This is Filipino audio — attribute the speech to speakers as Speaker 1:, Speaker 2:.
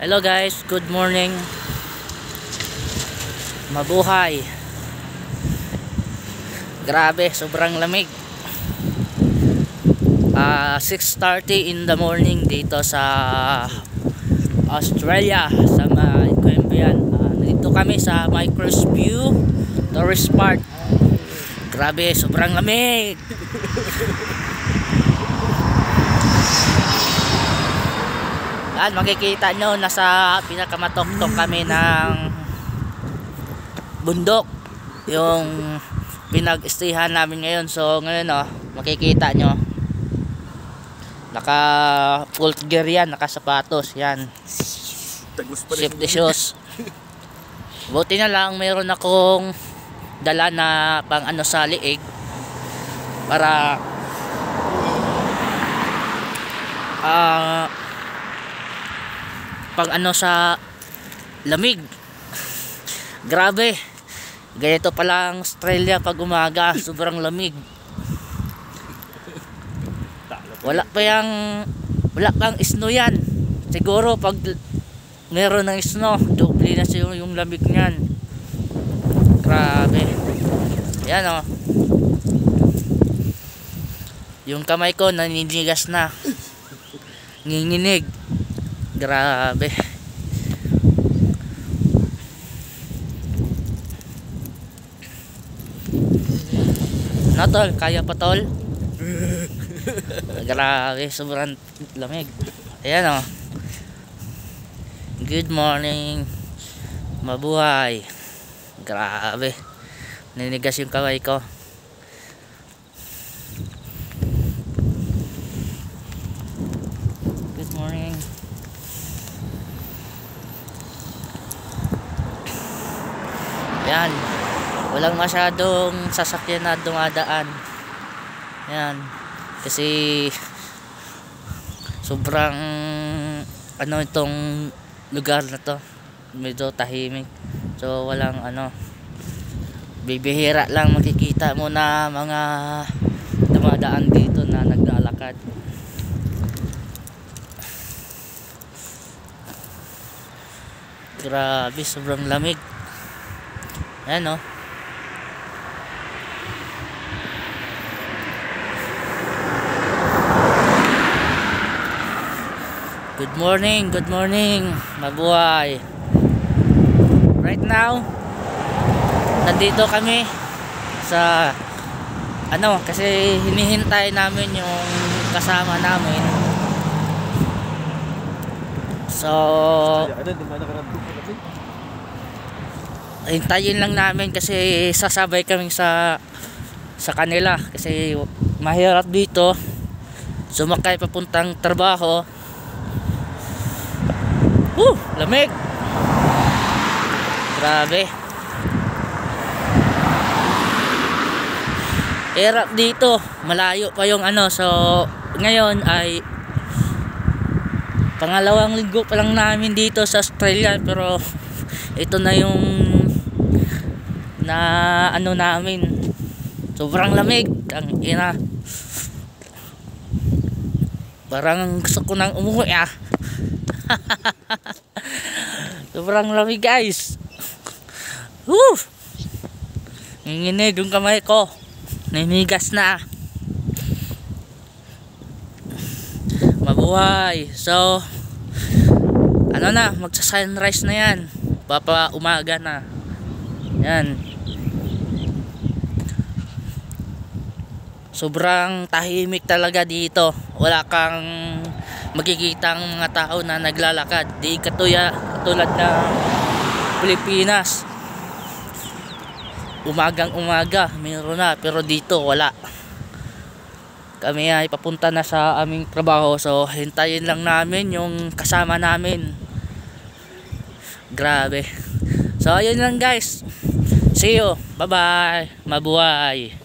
Speaker 1: Hello guys, good morning. Mabuhay. Grabe, sobrang lamig. 6:30 in the morning dito sa Australia, sa Queanbeyan. Dito kami sa Micros View Tourist Park. Grabe, sobrang lamig. Yan, makikita nyo, nasa pinakamatoktok kami ng bundok, yung pinag-stayhan namin ngayon. So ngayon makikita nyo, naka full gear yan, naka sapatos yan, safety shoes. Buti na lang mayroon akong dala na pang sa liig para pag sa lamig. Grabe, ganito pala ang Australia pag umaga, sobrang lamig. Wala pang snow yan. Siguro pag meron ng snow, doble na siya yung lamig niyan. Grabe. Yan yung kamay ko naninigas na, nginginig. Grabe. Na tol, kaya pa tol? Grabe, sobrang lamig. Ayan good morning, mabuhay. Grabe, ninigas yung kamay ko. Good morning. Yan, walang masyadong sasakyan na dumadaan. Yan, kasi sobrang itong lugar na to, medyo tahimik. So walang bibihira lang makikita mo na mga dumadaan dito na naglalakad. Grabe, sobrang lamig. Ayan good morning, mabuhay. Right now, nandito kami sa kasi hinihintay namin yung kasama namin. So hintayin lang namin kasi sasabay kami sa kanila kasi mahirap dito sumakay papuntang trabaho. Lamig. Grabe. Hirap dito, malayo pa yung so ngayon ay pangalawang linggo pa lang namin dito sa Australia, pero ito na yung namin. Sobrang lamig, ang ina. Parang gusto ko nang umuwi sobrang lamig guys. Nginginig yung kamay ko, ninigas na. Mabuhay. So magsa sunrise na yan, papa umaga na yan. Sobrang tahimik talaga dito, wala kang makikitang mga tao na naglalakad. Di katulad ng Pilipinas, umagang umaga mayroon na, pero dito wala. Kami ay papunta na sa aming trabaho, so hintayin lang namin yung kasama namin. Grabe. So ayun lang guys, see you, bye bye, mabuhay.